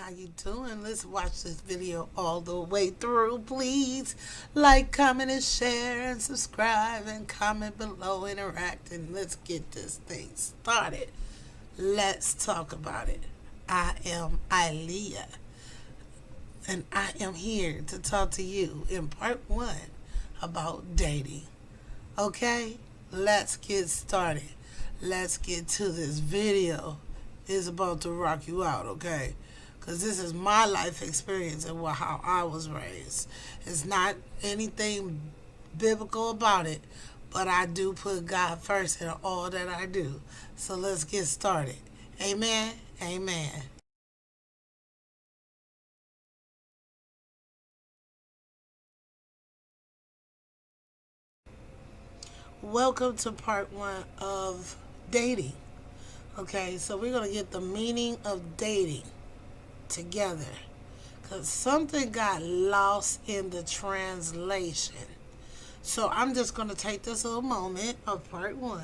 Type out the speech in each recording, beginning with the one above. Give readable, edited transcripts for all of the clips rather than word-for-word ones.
How you doing? Let's watch this video all the way through. Please like, comment, and share, and subscribe, and comment below, interact, and let's get this thing started. Let's talk about it. I am Ilea, and I am here to talk to you in part 1 about dating. Okay? Let's get started. Let's get to this video. It's about to rock you out, okay? Because this is my life experience and how I was raised. It's not anything biblical about it, but I do put God first in all that I do. So let's get started. Amen. Amen. Welcome to part 1 of dating. Okay, so we're going to get the meaning of dating together, because something got lost in the translation. So I'm just going to take this little moment of part 1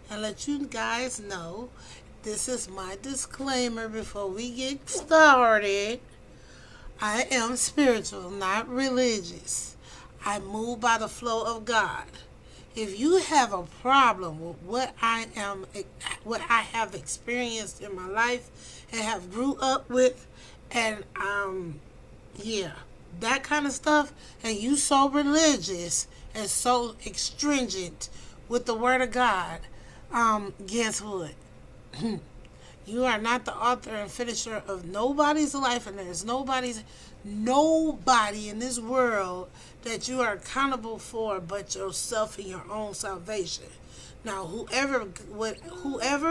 and let you guys know this is my disclaimer before we get started. I am spiritual, not religious. I move by the flow of God. If you have a problem with what I have experienced in my life and have grew up with, and that kind of stuff, and you so religious and so stringent with the word of God, guess what? You are not the author and finisher of nobody's life, and there's nobody in this world that you are accountable for but yourself and your own salvation. Now, whoever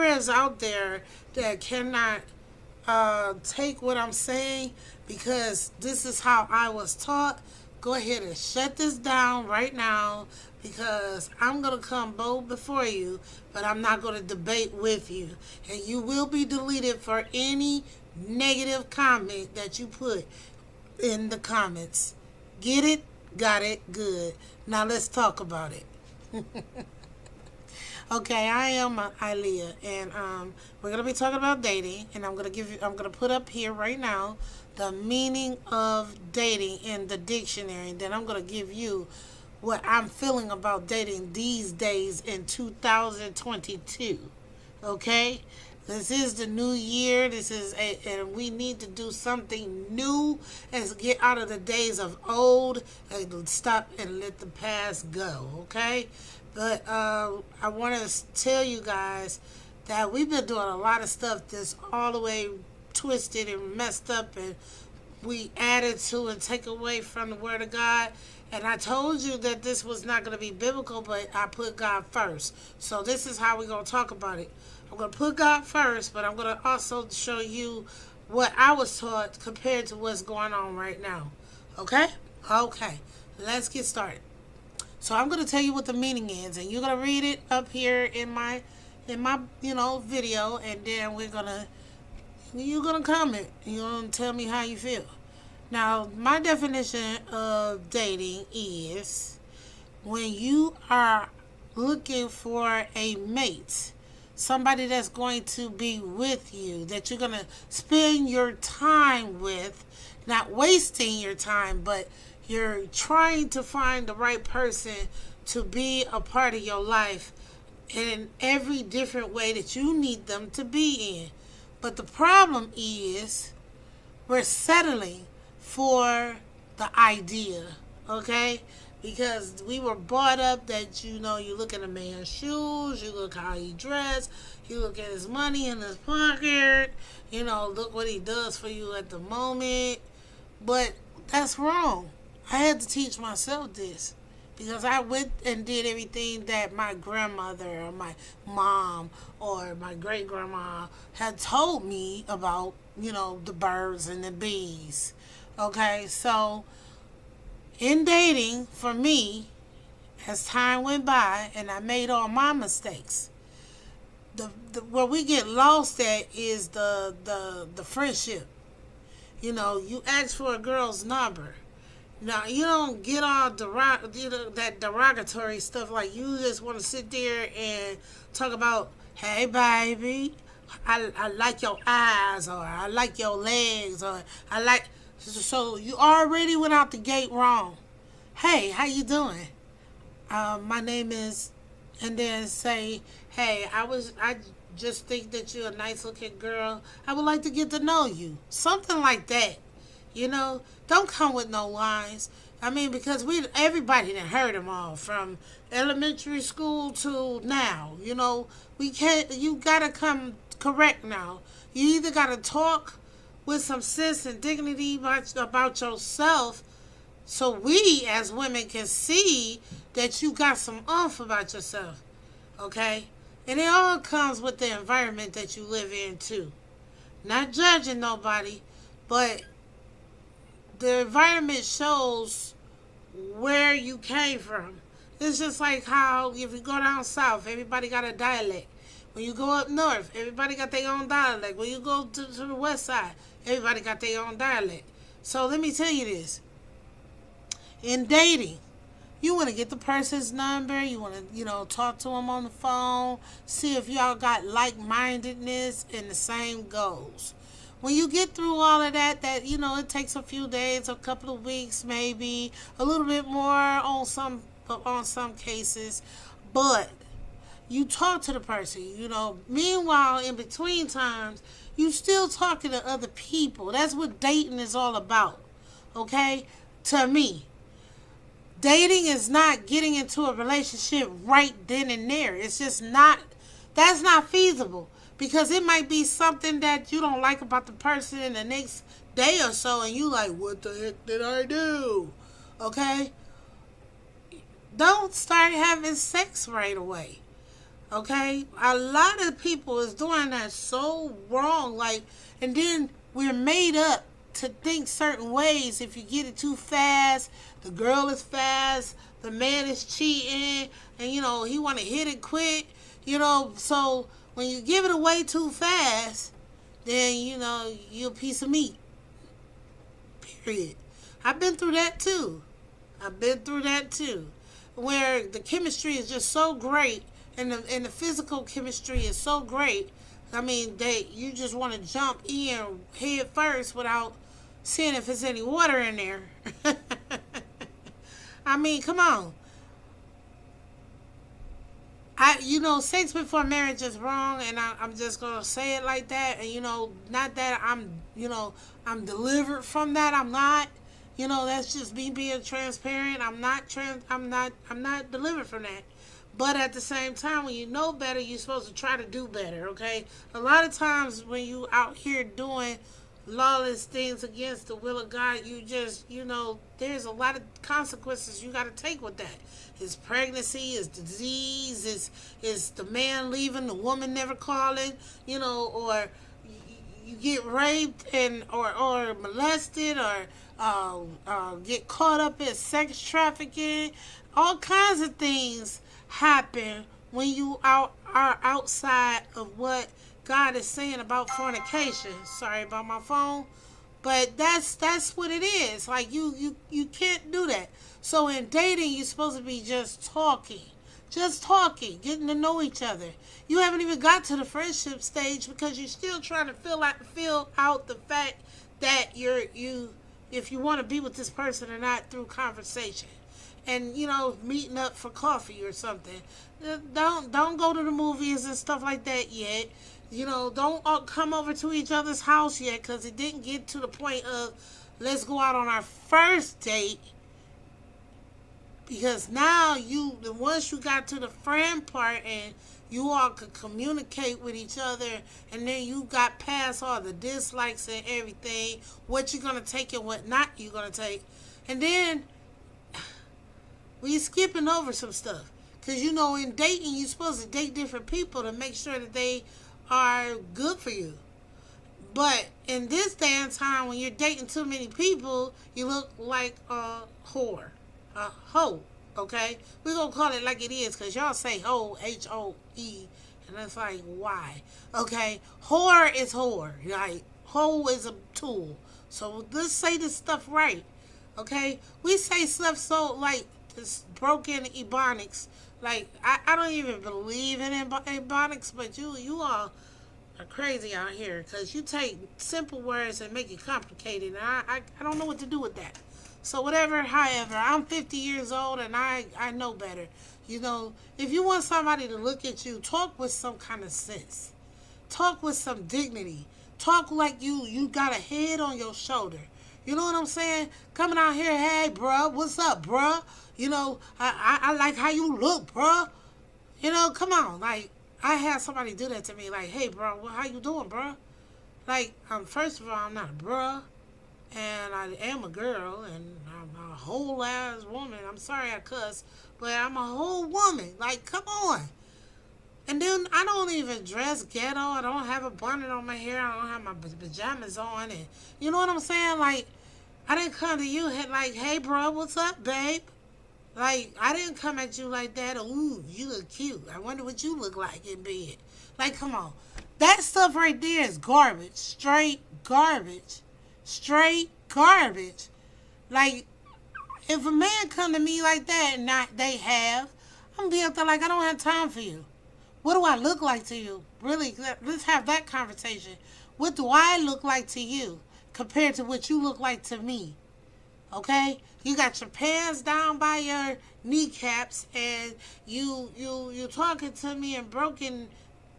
is out there that cannot take what I'm saying because this is how I was taught, go ahead and shut this down right now, because I'm going to come bold before you, but I'm not going to debate with you. And you will be deleted for any negative comment that you put in the comments. Get it? Got it? Good. Now let's talk about it. Okay, I am Ilea, and we're gonna be talking about dating, and I'm gonna put up here right now the meaning of dating in the dictionary, and then I'm gonna give you what I'm feeling about dating these days in 2022. Okay, this is the new year. And we need to do something new and get out of the days of old and stop and let the past go. Okay. But I want to tell you guys that we've been doing a lot of stuff that's all the way twisted and messed up, and we added to and take away from the Word of God. And I told you that this was not going to be biblical, but I put God first. So this is how we're going to talk about it. I'm going to put God first, but I'm going to also show you what I was taught compared to what's going on right now. Okay? Okay. Let's get started. So I'm going to tell you what the meaning is, and you're going to read it up here in my video, and then you're going to comment. You're going to tell me how you feel. Now, my definition of dating is when you are looking for a mate, somebody that's going to be with you, that you're going to spend your time with, not wasting your time, but you're trying to find the right person to be a part of your life in every different way that you need them to be in. But the problem is we're settling for the idea, okay? Because we were brought up that, you look at a man's shoes, you look how he dressed, you look at his money in his pocket, look what he does for you at the moment. But that's wrong. I had to teach myself this, because I went and did everything that my grandmother or my mom or my great-grandma had told me about, the birds and the bees. Okay, so in dating, for me, as time went by and I made all my mistakes, where we get lost at is the friendship. You ask for a girl's number. Now, you don't get all that derogatory stuff. Like, you just want to sit there and talk about, hey, baby, I like your eyes, or I like your legs, or I like. So you already went out the gate wrong. Hey, how you doing? My name is, and then say, hey, I just think that you're a nice looking girl. I would like to get to know you. Something like that. Don't come with no lies. I mean, because everybody done heard them all from elementary school to now. We can't. You gotta come correct now. You either gotta talk with some sense and dignity about yourself, so we as women can see that you got some oomph about yourself. Okay? And it all comes with the environment that you live in too. Not judging nobody, but the environment shows where you came from. It's just like how if you go down south, everybody got a dialect. When you go up north, everybody got their own dialect. When you go to the west side, everybody got their own dialect. So let me tell you this. In dating, you want to get the person's number. You want to, talk to them on the phone. See if y'all got like-mindedness and the same goals. When you get through all of that, it takes a few days, a couple of weeks, maybe a little bit more on some cases, but you talk to the person. Meanwhile, in between times, you still talking to other people. That's what dating is all about. Okay, to me. Dating is not getting into a relationship right then and there. It's just not, that's not feasible. Because it might be something that you don't like about the person in the next day or so, and you like, what the heck did I do? Okay? Don't start having sex right away. Okay? A lot of people is doing that so wrong. And then we're made up to think certain ways. If you get it too fast, the girl is fast, the man is cheating, and he want to hit it quick. So when you give it away too fast, then you're a piece of meat. Period. I've been through that too. Where the chemistry is just so great, and the physical chemistry is so great. I mean, you just want to jump in head first without seeing if there's any water in there. I mean, come on. Sex before marriage is wrong, and I'm just gonna say it like that. And not that I'm delivered from that. I'm not. That's just me being transparent. I'm not delivered from that. But at the same time, when you know better, you're supposed to try to do better. Okay. A lot of times when you out here doing lawless things against the will of God, you just, there's a lot of consequences you got to take with that. It's pregnancy, it's disease, it's the man leaving, the woman never calling, or you get raped or molested, or get caught up in sex trafficking. All kinds of things happen when you are outside of what God is saying about fornication. Sorry about my phone. But that's what it is. Like you can't do that. So in dating, you're supposed to be just talking, getting to know each other. You haven't even got to the friendship stage because you're still trying to fill out the fact that if you want to be with this person or not through conversation, and meeting up for coffee or something. Don't go to the movies and stuff like that yet. Don't come over to each other's house yet, because it didn't get to the point of let's go out on our first date. Because now once you got to the friend part and you all could communicate with each other, and then you got past all the dislikes and everything, what you're going to take and what not you're going to take. And then we're skipping over some stuff. Because, in dating, you're supposed to date different people to make sure that they are good for you. But in this day and time, when you're dating too many people, you look like a whore. A hoe. Okay? We're going to call it like it is, because y'all say hoe, H-O-E, and it's like, why? Okay? Whore is whore. Like, hoe is a tool. So let's say this stuff right. Okay? We say stuff so, like, it's broken ebonics. Like, I don't even believe in ebonics, but you all are crazy out here because you take simple words and make it complicated. And I don't know what to do with that. So whatever, however, I'm 50 years old and I know better. You know, if you want somebody to look at you, talk with some kind of sense. Talk with some dignity. Talk like you got a head on your shoulder. You know what I'm saying? Coming out here, hey, bruh, what's up, bruh? You know, I like how you look, bruh. You know, come on. Like, I had somebody do that to me. Like, hey, bro, how you doing, bruh? Like, first of all, I'm not a bruh. And I am a girl. And I'm a whole ass woman. I'm sorry I cuss. But I'm a whole woman. Like, come on. And then I don't even dress ghetto. I don't have a bonnet on my hair. I don't have my pajamas on. And you know what I'm saying? Like, I didn't come to you like, hey, bro, what's up, babe? Like, I didn't come at you like that. Ooh, you look cute. I wonder what you look like in bed. Like, come on. That stuff right there is garbage. Straight garbage. Straight garbage. Like, if a man come to me like that and they have, I'm going to be up there like, I don't have time for you. What do I look like to you? Really, let's have that conversation. What do I look like to you compared to what you look like to me? Okay? You got your pants down by your kneecaps and you talking to me in broken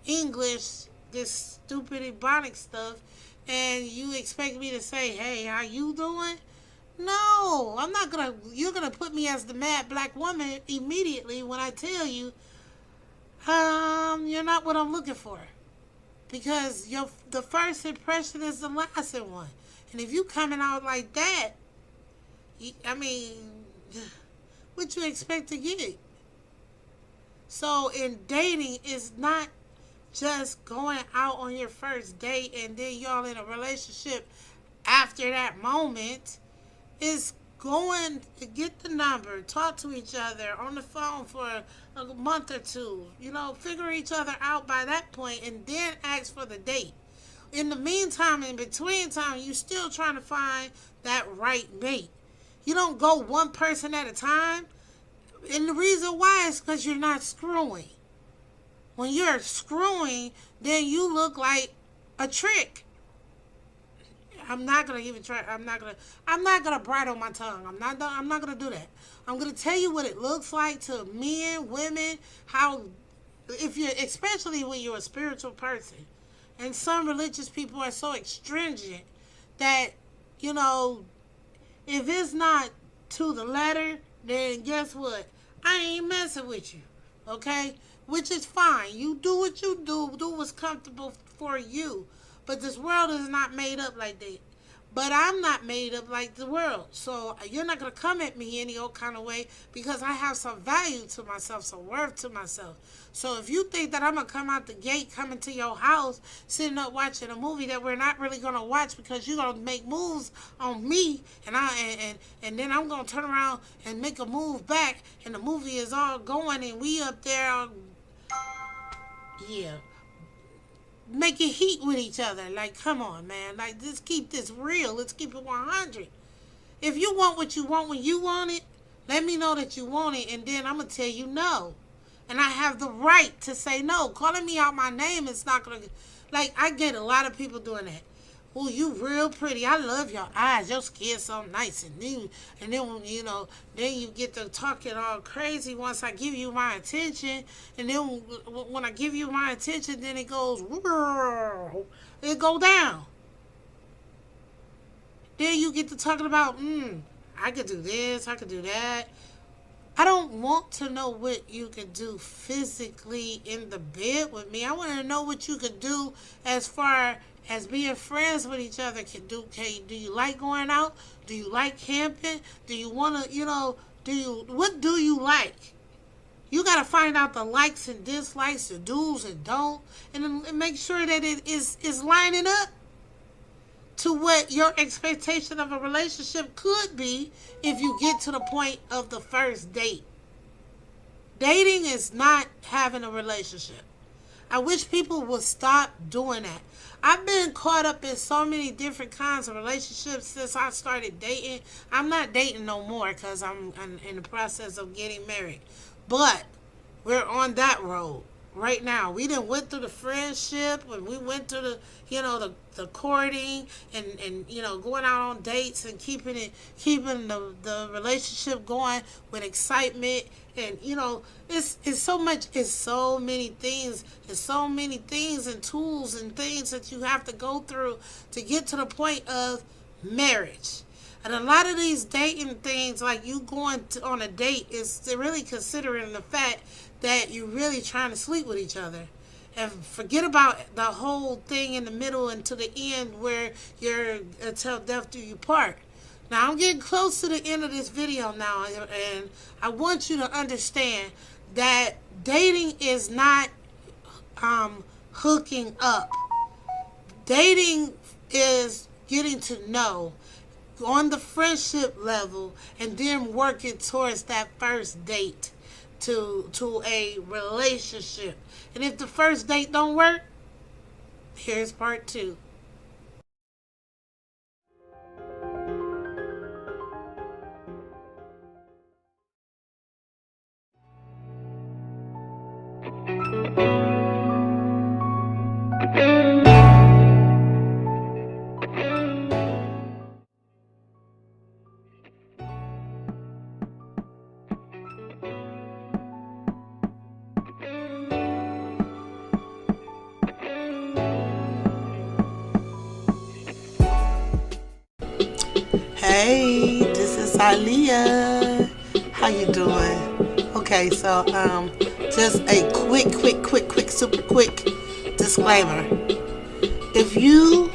English, this stupid Ebonic stuff, and you expect me to say, hey, how you doing? No, I'm not gonna, you're gonna put me as the mad black woman immediately when I tell you, you're not what I'm looking for. Because the first impression is the last one. And if you coming out like that, I mean, what you expect to get? So in dating, it's not just going out on your first date and then y'all in a relationship after that moment. It's going to get the number, talk to each other on the phone for a month or two, you know, figure each other out by that point and then ask for the date. In the meantime, in between time, you still trying to find that right mate. You don't go one person at a time. And the reason why is because you're not screwing. When you're screwing, then you look like a trick. I'm not gonna even try. I'm not gonna bridle my tongue. I'm not gonna do that. I'm gonna tell you what it looks like to men, women, how, if you're, especially when you're a spiritual person. And some religious people are so stringent that, you know, if it's not to the letter, then guess what? I ain't messing with you. Okay? Which is fine. You do what you do. Do what's comfortable for you. But this world is not made up like that. But I'm not made up like the world. So you're not going to come at me any old kind of way because I have some value to myself, some worth to myself. So if you think that I'm going to come out the gate, coming to your house, sitting up watching a movie that we're not really going to watch because you're going to make moves on me, and then I'm going to turn around and make a move back, and the movie is all going, and we up there, yeah, making heat with each other. Like, come on, man. Like, just keep this real. Let's keep it 100. If you want what you want when you want it, let me know that you want it, and then I'm going to tell you no. And I have the right to say no. Calling me out my name is not going to... Like, I get a lot of people doing that. Oh, you real pretty. I love your eyes. Your skin's so nice and new. And then, you know, then you get to talking all crazy once I give you my attention. And then when I give you my attention, then it goes... It go down. Then you get to talking about, I could do this, I could do that. I don't want to know what you could do physically in the bed with me. I want to know what you could do as far as being friends with each other can do. Do you like going out? Do you like camping? Do you want to, you know, what do you like? You got to find out the likes and dislikes, the do's and don't, and make sure that it is lining up to what your expectation of a relationship could be if you get to the point of the first date. Dating is not having a relationship. I wish people would stop doing that. I've been caught up in so many different kinds of relationships since I started dating. I'm not dating no more because I'm in the process of getting married. But we're on that road. right now. We done went through the friendship, and we went through the courting, and going out on dates, and keeping the relationship going with excitement. And it's so much, it's so many things, and tools and things that you have to go through to get to the point of marriage. And a lot of these dating things, like you going on a date, is really considering the fact that you're really trying to sleep with each other. And forget about the whole thing in the middle and to the end where you're until death do you part. Now, I'm getting close to the end of this video now, and I want you to understand that dating is not hooking up. Dating is getting to know on the friendship level, and then working towards that first date to a relationship. And if the first date don't work, here's part 2. Hey, this is Aliyah. How you doing? Okay, so just a quick, super quick disclaimer. If you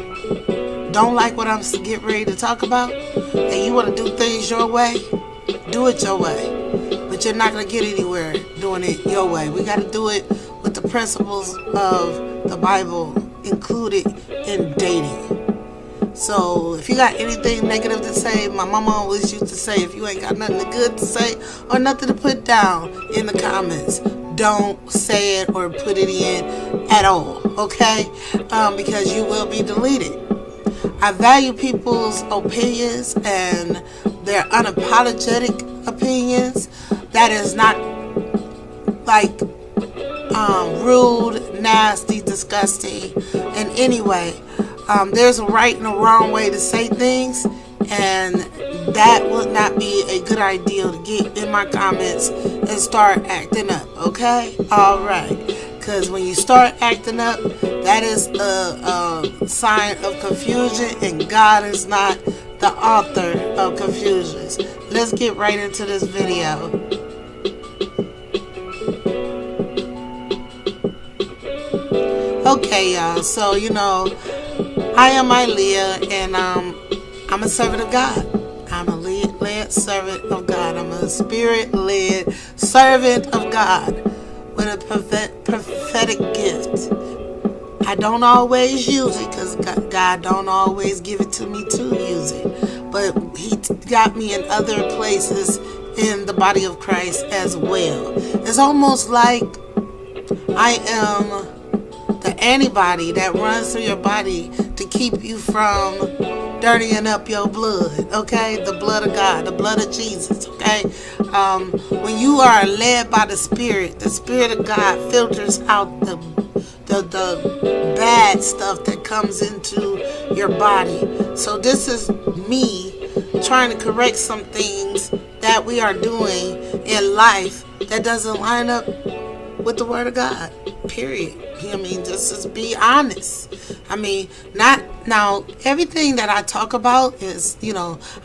don't like what I'm getting ready to talk about, and you want to do things your way, do it your way. But you're not going to get anywhere doing it your way. We got to do it with the principles of the Bible included in dating. So if you got anything negative to say, my mama always used to say, if you ain't got nothing good to say or nothing to put down in the comments, don't say it or put it in at all, okay? Because you will be deleted. I value people's opinions and their unapologetic opinions. That is not like rude, nasty, disgusting in any way. There's a right and a wrong way to say things, and that would not be a good idea to get in my comments and start acting up, okay? Alright, because when you start acting up, that is a sign of confusion, and God is not the author of confusions. Let's get right into this video. Okay, y'all, so I am Aliyah, and I'm a servant of God. I'm a led servant of God. I'm a spirit-led servant of God with a prophetic gift. I don't always use it because God don't always give it to me to use it. But He got me in other places in the body of Christ as well. It's almost like I am the antibody that runs through your body to keep you from dirtying up your blood, okay? The blood of God, the blood of Jesus, okay? When you are led by the Spirit of God filters out the bad stuff that comes into your body. So this is me trying to correct some things that we are doing in life that doesn't line up with the Word of God, period. I mean, just be honest. I mean, not now, everything that I talk about is,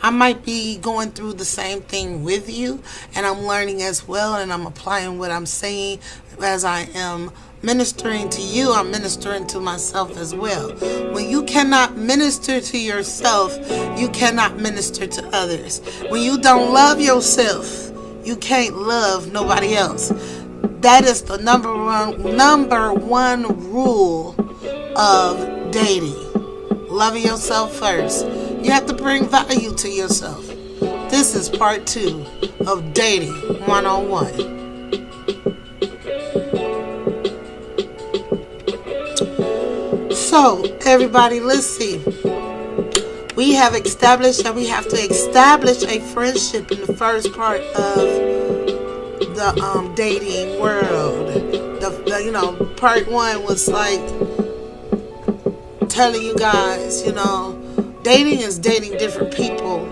I might be going through the same thing with you, and I'm learning as well, and I'm applying what I'm saying as I am ministering to you. I'm ministering to myself as well. When you cannot minister to yourself, you cannot minister to others. When you don't love yourself, you can't love nobody else. That is the number one rule of dating. Loving yourself first. You have to bring value to yourself. This is part 2 of dating 101. So, everybody, let's see. We have established that we have to establish a friendship in the first part of the dating world. The part one was like telling you guys, dating is dating different people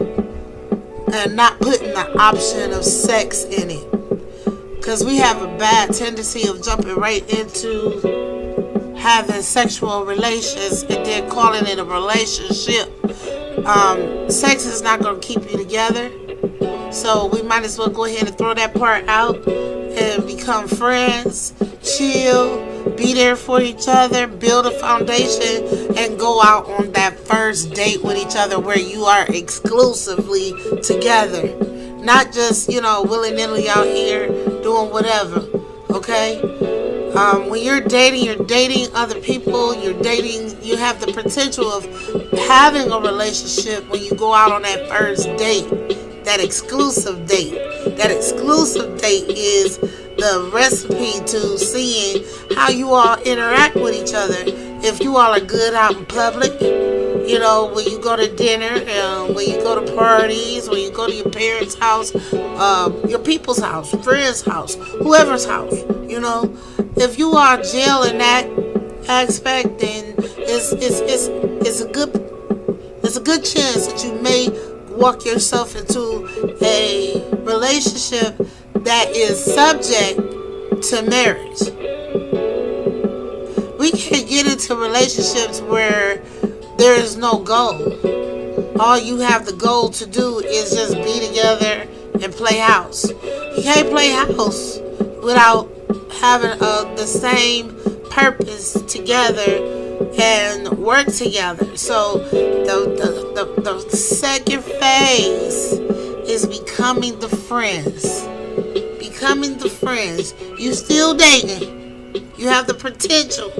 and not putting the option of sex in it. Because we have a bad tendency of jumping right into having sexual relations and then calling it a relationship. Sex is not going to keep you together. So we might as well go ahead and throw that part out and become friends, chill, be there for each other, build a foundation, and go out on that first date with each other where you are exclusively together. Not just, willy-nilly out here doing whatever, okay? When you're dating other people, you have the potential of having a relationship when you go out on that first date, that exclusive date. That exclusive date is the recipe to seeing how you all interact with each other. If you all are good out in public, when you go to dinner, when you go to parties, when you go to your parents' house, your people's house, friend's house, whoever's house, if you are jail in that aspect, then it's a good chance that you may walk yourself into a relationship that is subject to marriage. We can't get into relationships where there is no goal. All you have the goal to do is just be together and play house. You can't play house without having the same purpose together and work together. So the second phase is becoming the friends. Becoming the friends. You still dating. You have the potential.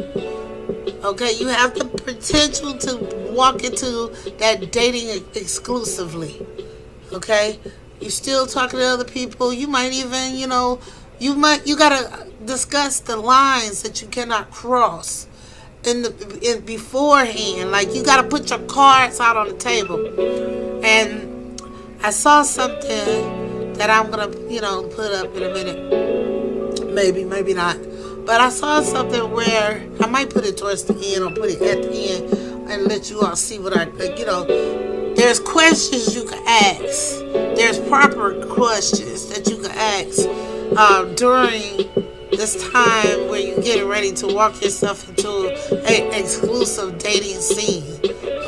Okay, you have the potential to walk into that dating exclusively. Okay, you still talking to other people. You might even, you gotta discuss the lines that you cannot cross in beforehand. Like, you gotta put your cards out on the table. And I saw something that I'm gonna, put up in a minute. Maybe not. But I saw something where I might put it towards the end or put it at the end and let you all see what there's questions you can ask. There's proper questions that you can ask during this time where you're getting ready to walk yourself into an exclusive dating scene.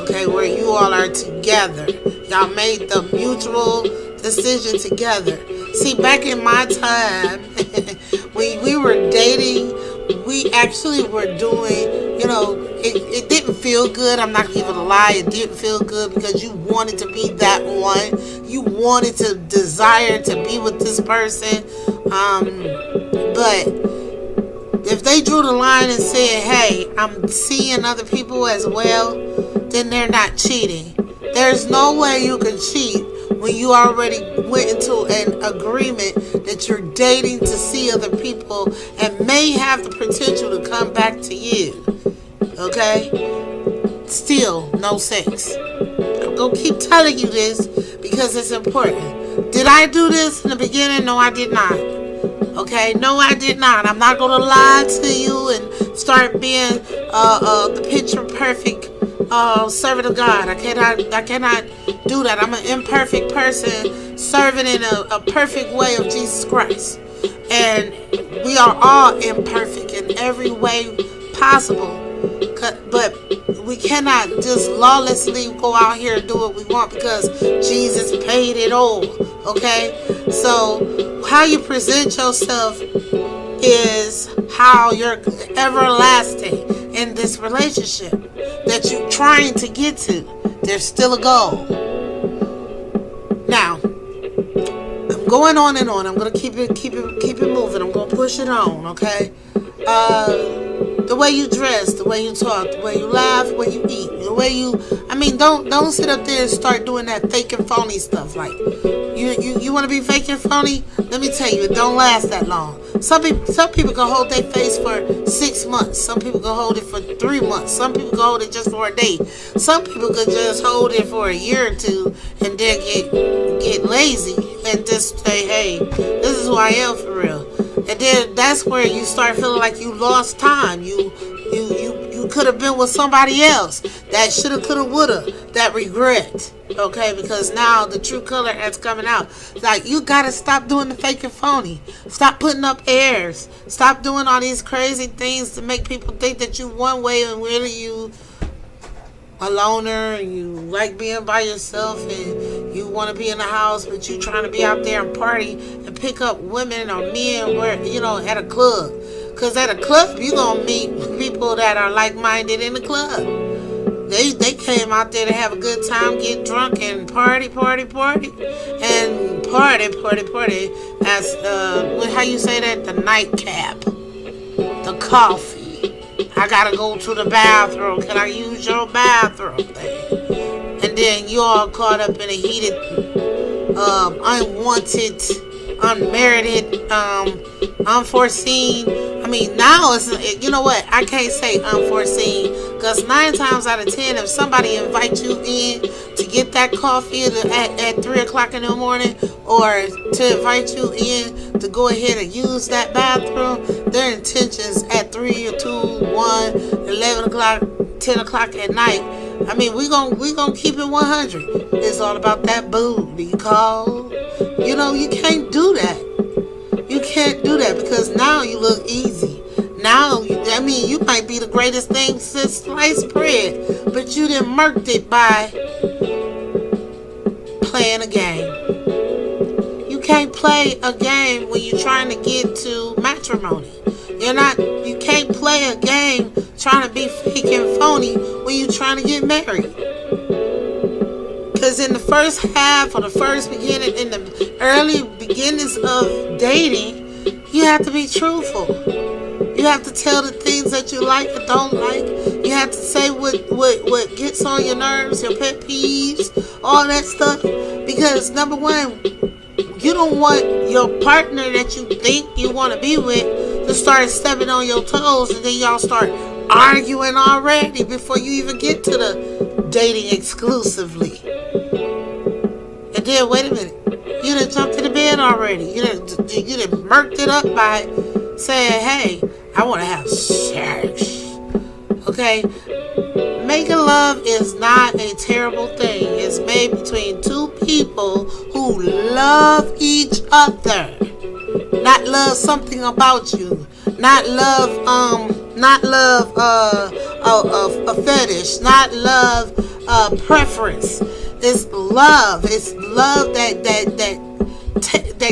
Okay, where you all are together. Y'all made the mutual decision together. See, back in my time, when we were dating, we actually were doing, it didn't feel good. I'm not even gonna lie, it didn't feel good because you wanted to be that one. You wanted to desire to be with this person. But if they drew the line and said, hey, I'm seeing other people as well, then they're not cheating. There's no way you can cheat when you already went into an agreement that you're dating to see other people and may have the potential to come back to you. Okay? Still, no sex. I'm going to keep telling you this because it's important. Did I do this in the beginning? No, I did not. Okay? No, I did not. I'm not going to lie to you and start being the picture perfect servant of God. I cannot do that. I'm an imperfect person serving in a perfect way of Jesus Christ. And we are all imperfect in every way possible. But we cannot just lawlessly go out here and do what we want because Jesus paid it all. Okay? So how you present yourself is how you're everlasting in this relationship that you're trying to get to. There's still a goal. Now, I'm going on and on. I'm gonna keep it moving. I'm gonna push it on, okay? The way you dress, the way you talk, the way you laugh, the way you eat, the way you, don't sit up there and start doing that fake and phony stuff. Like, you want to be fake and phony? Let me tell you, it don't last that long. Some people can hold their face for 6 months. Some people can hold it for 3 months. Some people can hold it just for a day. Some people can just hold it for a year or two and then get lazy and just say, hey, this is who I am for real. And then that's where you start feeling like you lost time. You could have been with somebody else. That shoulda, coulda, woulda. That regret. Okay, because now the true color has coming out. Like, you gotta stop doing the fake and phony. Stop putting up airs. Stop doing all these crazy things to make people think that you one way and really you a loner and you like being by yourself and you want to be in the house, but you trying to be out there and party and pick up women or men where, at a club. Because at a club, you going to meet people that are like-minded in the club. They came out there to have a good time, get drunk, and party. And party. As, how you say that? The nightcap. The coffee. I gotta go to the bathroom. Can I use your bathroom thing? And then you all caught up in a heated, unwanted, unmerited, unforeseen. I mean, now it's, you know what? I can't say unforeseen, because 9 times out of 10, if somebody invites you in to get that coffee at 3 o'clock in the morning, or to invite you in to go ahead and use that bathroom, their intentions at 3 or 2, 1, 11 o'clock, 10 o'clock at night. I mean, we gonna keep it 100. It's all about that booty call. You can't do that. You can't do that, because now you look easy. Now, you might be the greatest thing since sliced bread, but you done murked it by playing a game. You can't play a game when you're trying to get to matrimony. You can't play a game trying to be fake and phony when you're trying to get married. Because in the first half or the first beginning, in the early beginnings of dating, you have to be truthful. You have to tell the things that you like or don't like. You have to say what gets on your nerves, your pet peeves, all that stuff. Because number one, you don't want your partner that you think you want to be with to start stepping on your toes, and then y'all start arguing already before you even get to the dating exclusively. And then, wait a minute, you done jumped in the bed already. You done murked it up by saying, hey, I want to have sex. Okay? Making love is not a terrible thing. It's made between two people who love each other. Not love something about you. Not love a fetish. Not love preference. It's love. It's love that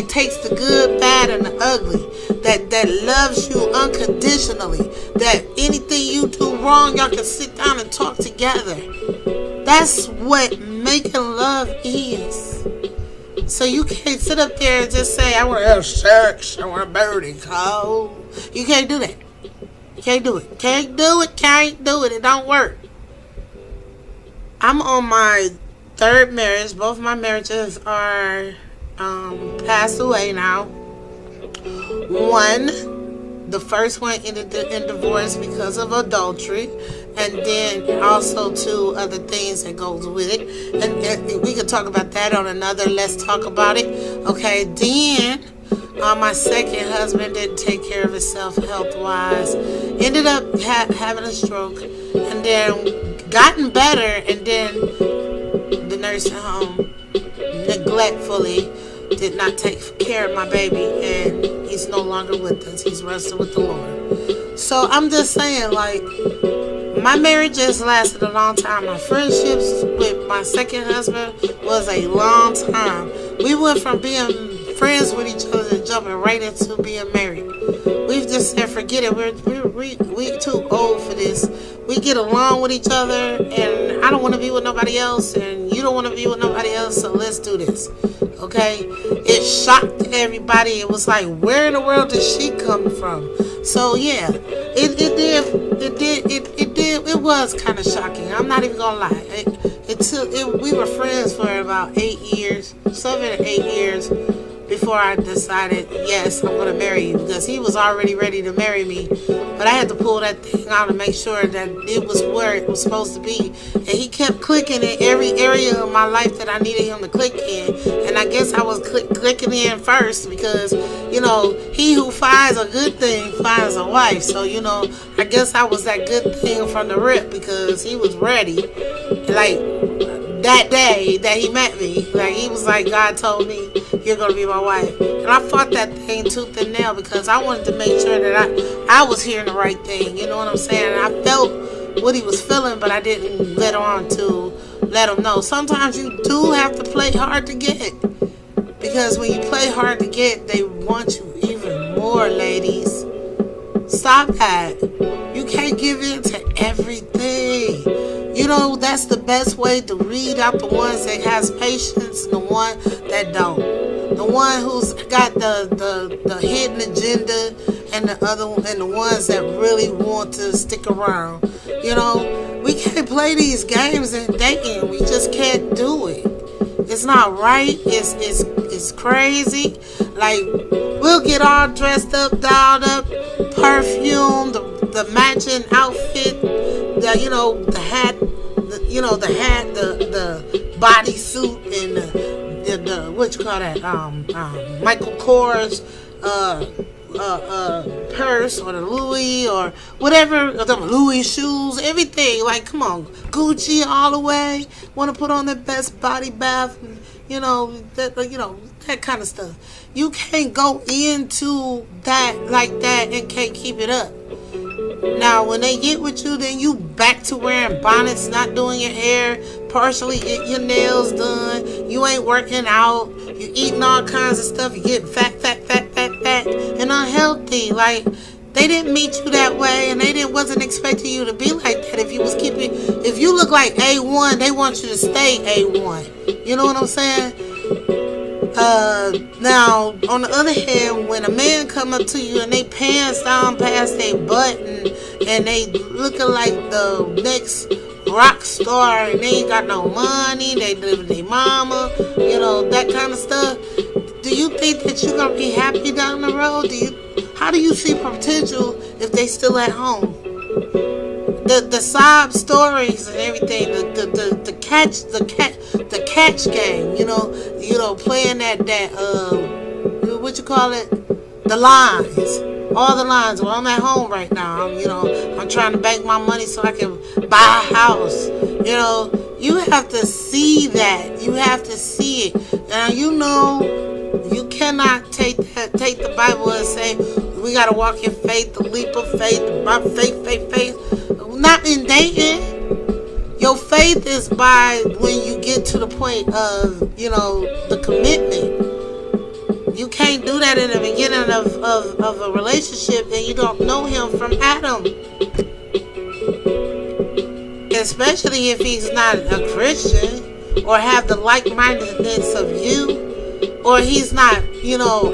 takes the good, bad, and the ugly. That loves you unconditionally. That anything you do wrong, y'all can sit down and talk together. That's what making love is. So you can't sit up there and just say, I want to have sex, I want a booty call. You can't do that. You can't do it. Can't do it. It don't work. I'm on my 3rd marriage. Both of my marriages are passed away now. The first one ended in divorce because of adultery, and then also 2 other things that goes with it. And we could talk about that on another Let's Talk About It. Okay, then my second husband didn't take care of himself health-wise. Ended up having a stroke, and then gotten better, and then the nursing home neglectfully did not take care of my baby, and he's no longer with us. He's resting with the Lord. So I'm just saying, like, my marriage has lasted a long time. My friendships with my second husband was a long time. We went from being friends with each other and jumping right into being married. We've just said, forget it. We're too old for this. We get along with each other, and I don't want to be with nobody else, and you don't want to be with nobody else, so let's do this. Okay? It shocked everybody. It was like, where in the world did she come from? So yeah, it was kind of shocking. I'm not even gonna lie. We were friends for about 8 years, 7 or 8 years, before before I decided, yes, I'm going to marry you, because he was already ready to marry me. But I had to pull that thing out and make sure that it was where it was supposed to be. And he kept clicking in every area of my life that I needed him to click in. And I guess I was clicking in first because, he who finds a good thing finds a wife. So, I guess I was that good thing from the rip because he was ready. Like, that day that he met me, like, he was like, God told me you're gonna be my wife. And I fought that thing tooth and nail because I wanted to make sure that I was hearing the right thing. You know what I'm saying? And I felt what he was feeling, but I didn't let on to let him know. Sometimes you do have to play hard to get, because when you play hard to get, they want you even more, ladies. Stop that. You can't give in to everything. That's the best way to weed out the ones that has patience and the one that don't. The one who's got the hidden agenda, and the ones that really want to stick around. We can't play these games in dating. We just can't do it. It's not right. It's crazy. Like, we'll get all dressed up, dialed up, perfume, the matching outfit, the hat, the bodysuit, and the what you call that, Michael Kors purse, or the Louis, or whatever, or the Louis shoes, everything. Like, come on, Gucci all the way. Want to put on the best body bath, that kind of stuff. You can't go into that like that and can't keep it up. Now, when they get with you, then you back to wearing bonnets, not doing your hair, partially getting your nails done. You ain't working out. You eating all kinds of stuff. You get fat, and unhealthy. Like, they didn't meet you that way, and they wasn't expecting you to be like that. If you look like A1, they want you to stay A1. You know what I'm saying? Now, on the other hand, when a man come up to you and they pants down past their butt, and they looking like the next rock star, and they ain't got no money, they live with their mama, that kind of stuff, do you think that you're going to be happy down the road? How do you see potential if they still at home? The sob stories and everything, the catch game, playing that what you call it, the lines, all the lines. Well, I'm at home right now. I'm trying to bank my money so I can buy a house. You have to see that. You have to see it. Now, you cannot take the Bible and say we gotta walk in faith, the leap of faith, by faith. Not in dating. Your faith is by when you get to the point of, the commitment. You can't do that in the beginning of a relationship and you don't know him from Adam. Especially if he's not a Christian or have the like-mindedness of you. Or he's not,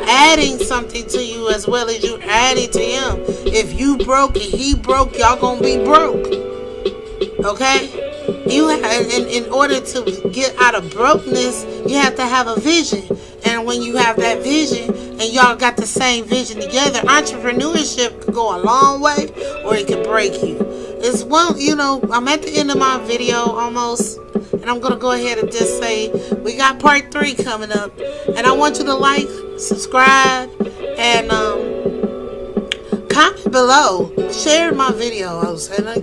adding something to you as well as you adding to him. If you broke and he broke, y'all gonna be broke. Okay? In order to get out of brokenness, you have to have a vision. And when you have that vision and y'all got the same vision together, entrepreneurship could go a long way or it could break you. It's one, I'm at the end of my video almost. And I'm going to go ahead and just say we got part 3 coming up. And I want you to like, subscribe, and comment below. Share my videos. And,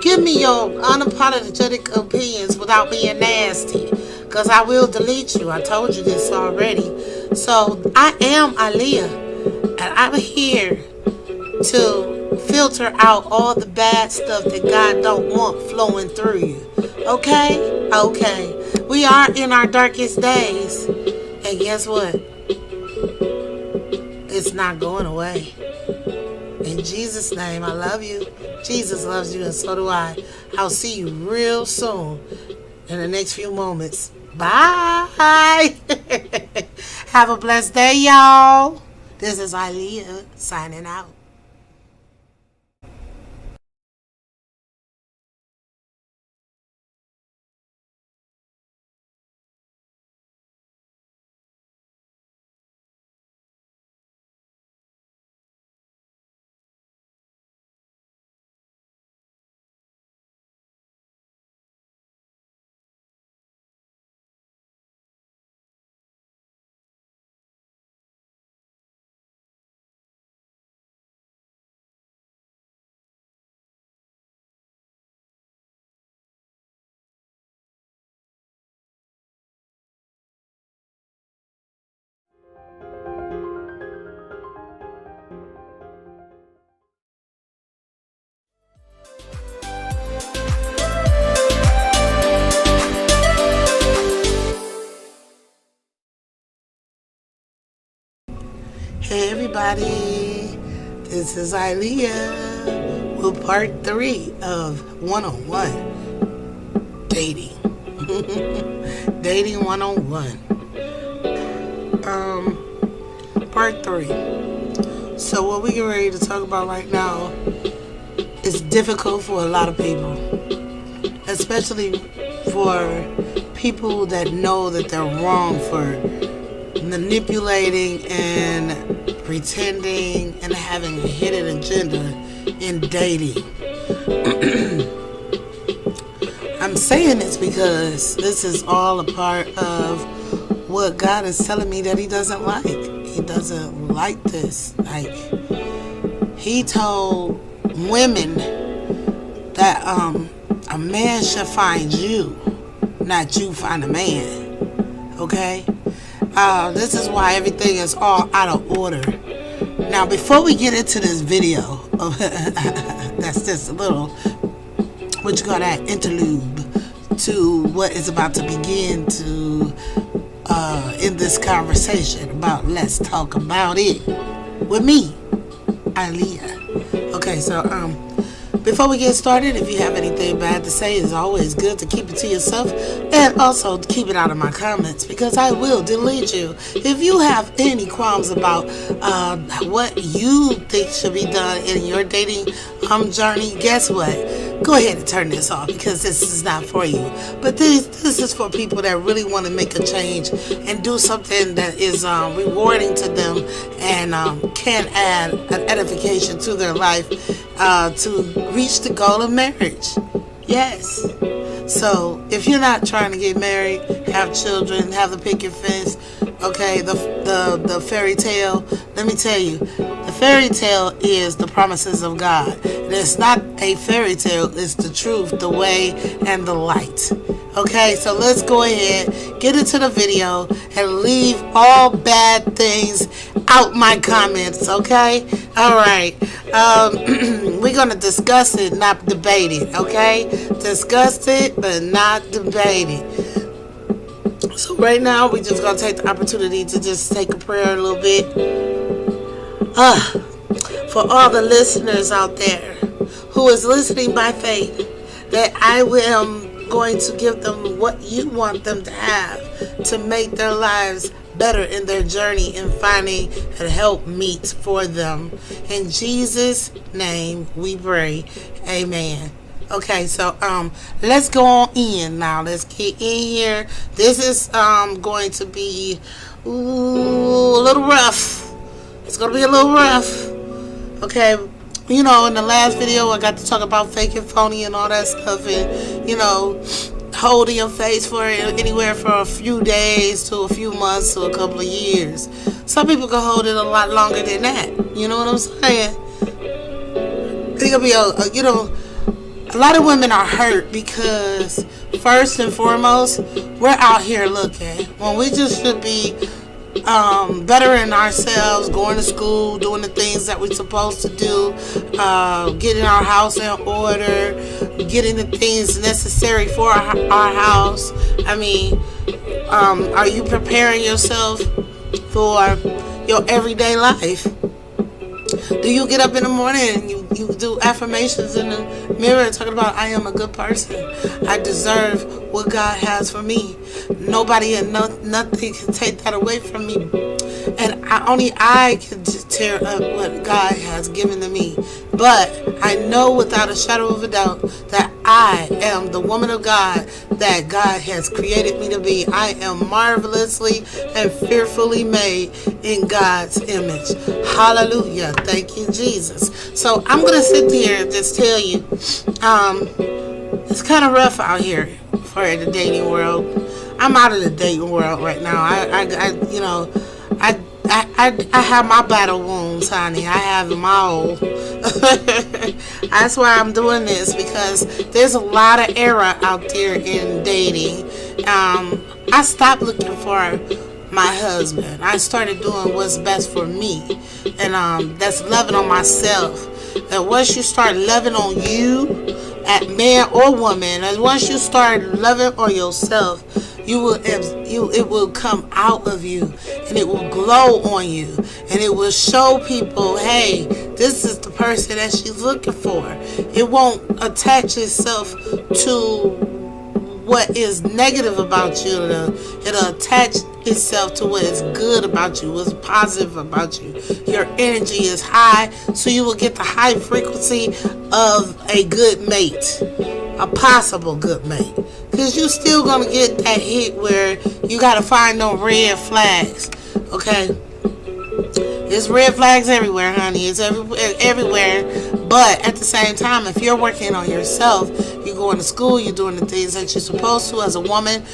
give me your unapologetic opinions without being nasty. Because I will delete you. I told you this already. So, I am Aaliyah. And I'm here to filter out all the bad stuff that God don't want flowing through you. Okay? Okay. We are in our darkest days. And guess what? It's not going away. In Jesus' name, I love you. Jesus loves you, and so do I. I'll see you real soon in the next few moments. Bye. Have a blessed day, y'all. This is Aaliyah signing out. everybody. This is Ilea with part 3 of 101 dating. Dating 101. Part 3. So what we get ready to talk about right now is difficult for a lot of people, especially for people that know that they're wrong for manipulating and pretending and having a hidden agenda in dating. I'm saying this because this is all a part of what God is telling me that He doesn't like. He doesn't like this. Like, He told women that a man should find you, not you find a man. Okay? This is why everything is all out of order. Now, before we get into this video, that's just a little, what you call that, interlude to what is about to begin to in this conversation about Let's Talk About It with me, Ilea. Okay, so before we get started, if you have anything bad to say, it's always good to keep it to yourself and also keep it out of my comments because I will delete you. If you have any qualms about what you think should be done in your dating journey, guess what? Go ahead and turn this off because this is not for you. But this is for people that really want to make a change and do something that is rewarding to them and can add an edification to their life to reach the goal of marriage. Yes. So if you're not trying to get married, have children, have the picket fence, okay, the fairy tale, let me tell you, the fairy tale is the promises of God. And it's not a fairy tale, it's the truth, the way, and the light. Okay, so let's go ahead, get into the video, and leave all bad things out my comments, okay? All right. We're going to discuss it, not debate it, okay? Discuss it, but not debate it. So right now, we're just going to take the opportunity to just take a prayer a little bit. For all the listeners out there who is listening by faith, that I am going to give them what you want them to have to make their lives better in their journey in finding a help meet for them. In Jesus' name we pray. Amen. Okay, so let's go on in now. Let's get in here. This is going to be a little rough. It's going to be a little rough. Okay, you know, in the last video I got to talk about fake and phony and all that stuff, and you know, holding your face for anywhere from a few days to a few months to a couple of years. Some people can hold it a lot longer than that. You know what I'm saying? It could be you know, a lot of women are hurt because first and foremost, we're out here looking when we just should be bettering ourselves, going to school, doing the things that we're supposed to do, getting our house in order, getting the things necessary for our house. I mean, are you preparing yourself for your everyday life? Do you get up in the morning and you do affirmations in the mirror talking about, I am a good person, I deserve what God has for me, nobody and nothing can take that away from me, and only I can tear up what God has given to me. But I know without a shadow of a doubt that I am the woman of God that God has created me to be. I am marvelously and fearfully made in God's image. Hallelujah. Thank you, Jesus. So I'm going to sit here and just tell you, it's kind of rough out here for the dating world. I'm out of the dating world right now. I have my battle wounds, honey. I have them all. That's why I'm doing this, because there's a lot of error out there in dating. I stopped looking for my husband. I started doing what's best for me, and that's loving on myself. And once you start loving on you, at man or woman, and once you start loving on yourself, it will come out of you, and it will glow on you, and it will show people, hey, this is the person that she's looking for. It won't attach itself to what is negative about you. It'll attach itself to what is good about you, what's positive about you. Your energy is high, so you will get the high frequency of a good mate, a possible good mate. Because you still going to get that hit where you got to find no red flags, okay? There's red flags everywhere, honey. It's everywhere. But at the same time, if you're working on yourself, you're going to school, you're doing the things that you're supposed to as a woman,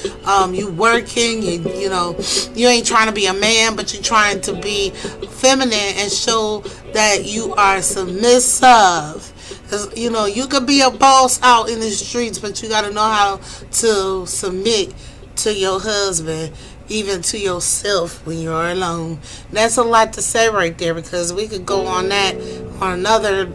you working, you know, you ain't trying to be a man, but you're trying to be feminine and show that you are submissive. Because, you know, you could be a boss out in the streets, but you got to know how to submit to your husband, even to yourself when you're alone. That's a lot to say right there, because we could go on that on another,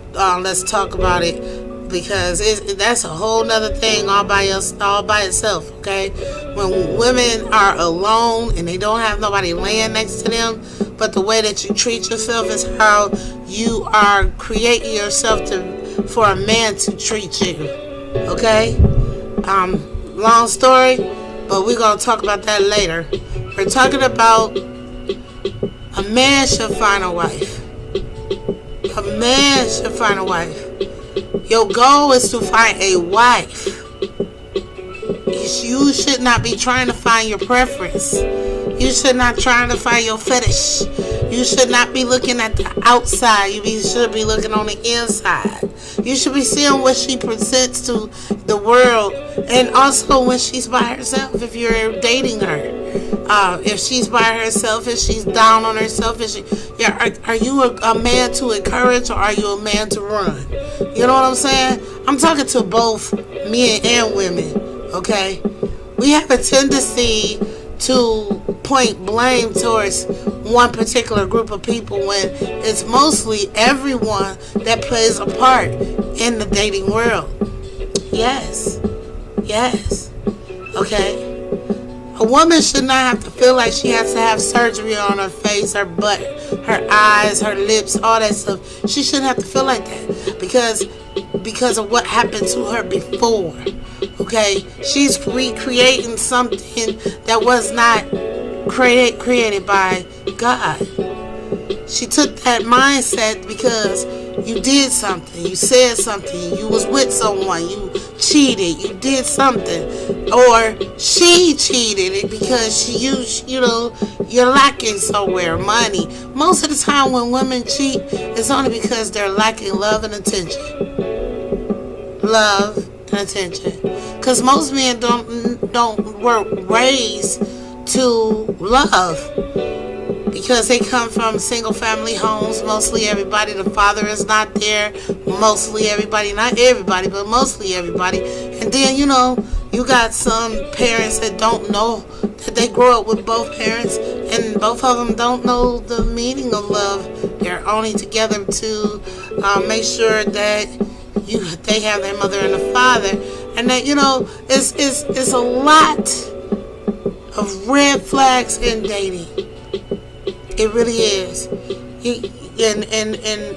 let's talk about it, because that's a whole nother thing all by itself, okay? When women are alone and they don't have nobody laying next to them, but the way that you treat yourself is how you are creating yourself for a man to treat you, okay? Long story, but we're going to talk about that later. We're talking about a man should find a wife. A man should find a wife. Your goal is to find a wife. You should not be trying to find your preference. You should not trying to find your fetish. You should not be looking at the outside. You should be looking on the inside. You should be seeing what she presents to the world, and also when she's by herself, if you're dating her. If she's by herself, if she's down on herself, are you a man to encourage, or are you a man to run? You know what I'm saying? I'm talking to both men and women, okay? We have a tendency to point blame towards one particular group of people when it's mostly everyone that plays a part in the dating world. Yes. Okay. A woman should not have to feel like she has to have surgery on her face, her butt, her eyes, her lips, all that stuff. She shouldn't have to feel like that because of what happened to her before. Okay? She's recreating something that was not created by God. She took that mindset because you did something, you said something, you was with someone, you cheated, you did something, or she cheated because you're lacking somewhere, money. Most of the time when women cheat, it's only because they're lacking love and attention. Love and attention. Because most men were raised to love, because they come from single family homes. Mostly everybody, the father is not there. Mostly everybody, not everybody, but mostly everybody. And then, you got some parents that don't know that they grow up with both parents, and both of them don't know the meaning of love. They're only together to make sure that they have their mother and the father. And that, it's a lot of red flags in dating. It really is. And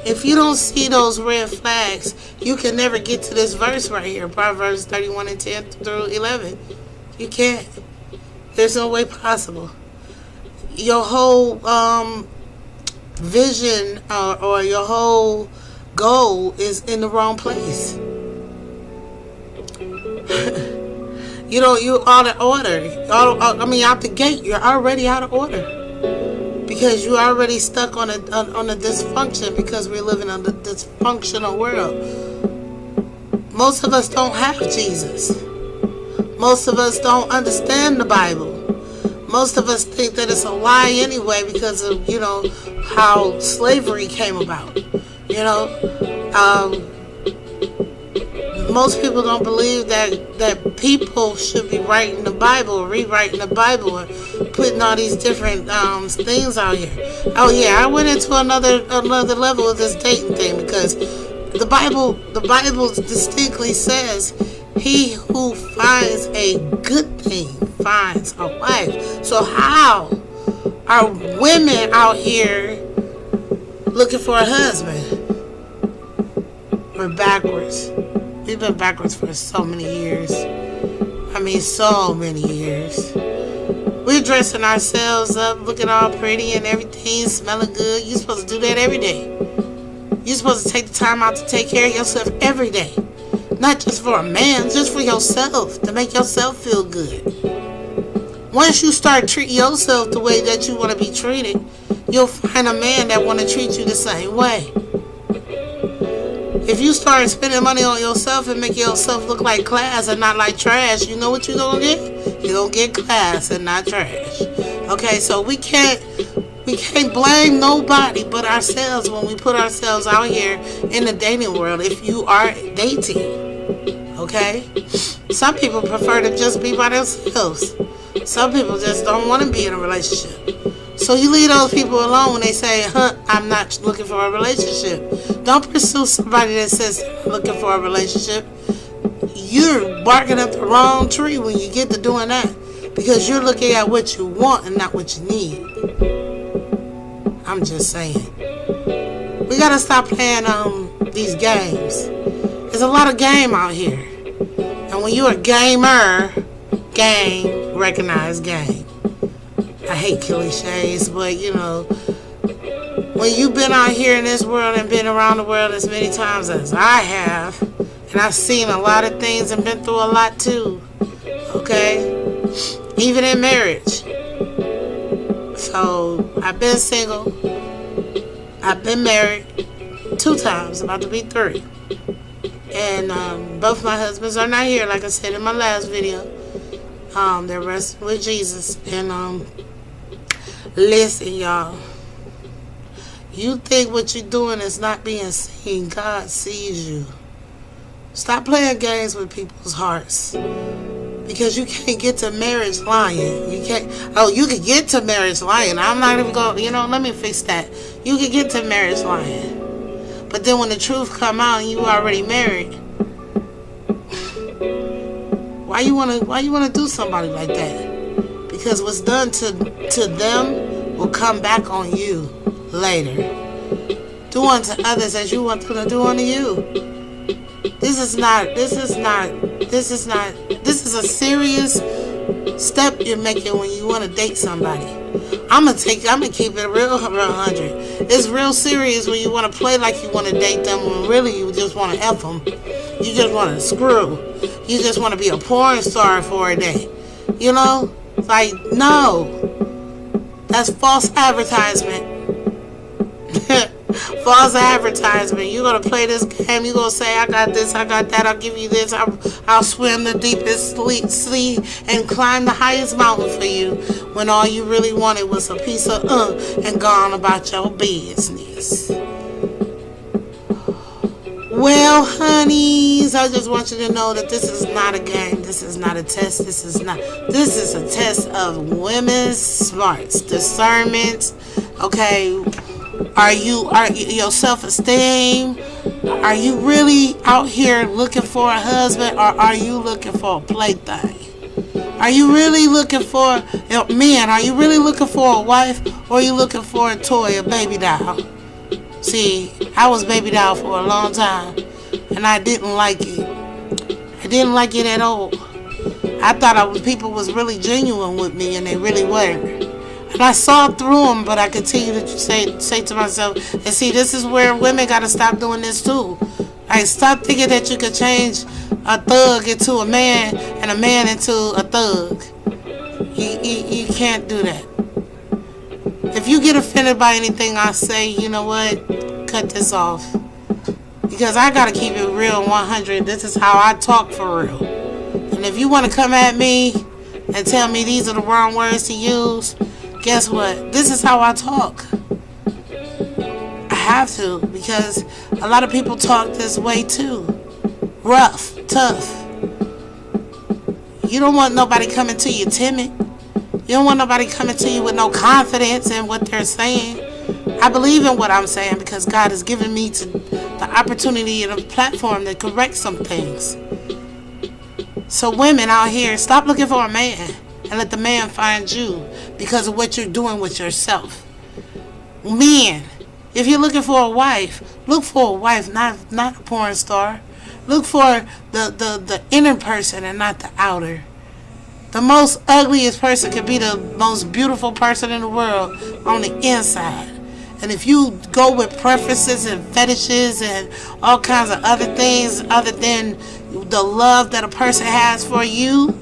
if you don't see those red flags, you can never get to this verse right here, Proverbs 31 and 10 through 11. You can't. There's no way possible. Your whole vision or your whole goal is in the wrong place. You're out of order. Out the gate, you're already out of order. Because you're already stuck on a dysfunction, because we're living in a dysfunctional world. Most of us don't have Jesus. Most of us don't understand the Bible. Most of us think that it's a lie anyway because of, how slavery came about. Most people don't believe that people should be writing the Bible or rewriting the Bible or putting all these different things out here. Oh yeah, I went into another level of this dating thing, because the Bible distinctly says, He who finds a good thing finds a wife. So how are women out here looking for a husband? We're backwards. We've been backwards for so many years. So many years. We're dressing ourselves up, looking all pretty and everything, smelling good. You're supposed to do that every day. You're supposed to take the time out to take care of yourself every day. Not just for a man, just for yourself, to make yourself feel good. Once you start treating yourself the way that you want to be treated, you'll find a man that want to treat you the same way. If you start spending money on yourself and make yourself look like class and not like trash, you know what you're going to get? You're going to get class and not trash. Okay, so we can't blame nobody but ourselves when we put ourselves out here in the dating world if you are dating. Okay? Some people prefer to just be by themselves. Some people just don't want to be in a relationship. So you leave those people alone when they say, I'm not looking for a relationship. Don't pursue somebody that says looking for a relationship. You're barking up the wrong tree when you get to doing that, because you're looking at what you want and not what you need. I'm just saying. We got to stop playing these games. There's a lot of game out here. And when you're a gamer, game, recognize game. I hate cliches, but when you've been out here in this world and been around the world as many times as I have, and I've seen a lot of things and been through a lot too, okay? Even in marriage. So, I've been single. I've been married 2 times, about to be 3. And both my husbands are not here, like I said in my last video. They're resting with Jesus. And listen, y'all. You think what you're doing is not being seen. God sees you. Stop playing games with people's hearts. Because you can't get to marriage lying. You can't. Oh, you can get to marriage lying. I'm not even going. Let me fix that. You can get to marriage lying. But then when the truth come out and you already married, why you wanna do somebody like that? Because what's done to them will come back on you later. Do unto others as you want them to do unto you. This is a serious step you're making when you want to date somebody. I'm gonna keep it real 100. It's real serious when you want to play like you want to date them when really you just want to F them. You just want to screw. You just want to be a porn star for a day. Like, no. That's false advertisement. False advertisement. You're going to play this game. You're going to say, I got this, I got that, I'll give you this. I'll swim the deepest sea and climb the highest mountain for you, when all you really wanted was a piece of and gone about your business. Well, honeys, I just want you to know that this is not a game. This is not a test. This is a test of women's smarts, discernment. Okay, are your self-esteem? Are you really out here looking for a husband, or are you looking for a plaything? Are you really looking for men? Are you really looking for a wife, or are you looking for a toy, a baby doll? See, I was baby doll for a long time, and I didn't like it. I didn't like it at all. I thought people was really genuine with me, and they really weren't. And I saw through them, but I continue to say to myself, and see, this is where women got to stop doing this too. Like, stop thinking that you could change a thug into a man and a man into a thug. You can't do that. If you get offended by anything I say, you know what? Cut this off. Because I got to keep it real 100. This is how I talk for real. And if you want to come at me and tell me these are the wrong words to use, guess what? This is how I talk. I have to, because a lot of people talk this way too. Rough, tough. You don't want nobody coming to you timid. You don't want nobody coming to you with no confidence in what they're saying. I believe in what I'm saying because God has given me the opportunity and a platform to correct some things. So women out here, stop looking for a man and let the man find you because of what you're doing with yourself. Men, if you're looking for a wife, look for a wife, not a porn star. Look for the inner person and not the outer. The most ugliest person could be the most beautiful person in the world on the inside. And if you go with preferences and fetishes and all kinds of other things other than the love that a person has for you,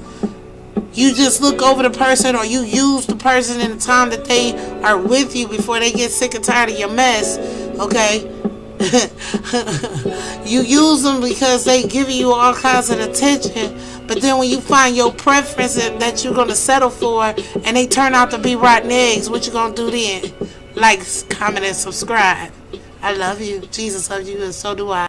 you just look over the person or you use the person in the time that they are with you before they get sick and tired of your mess, okay? You use them because they give you all kinds of attention, but then when you find your preference that you're going to settle for and they turn out to be rotten eggs, what you going to do then? Like, comment, and subscribe. I love you. Jesus loves you, and so do I.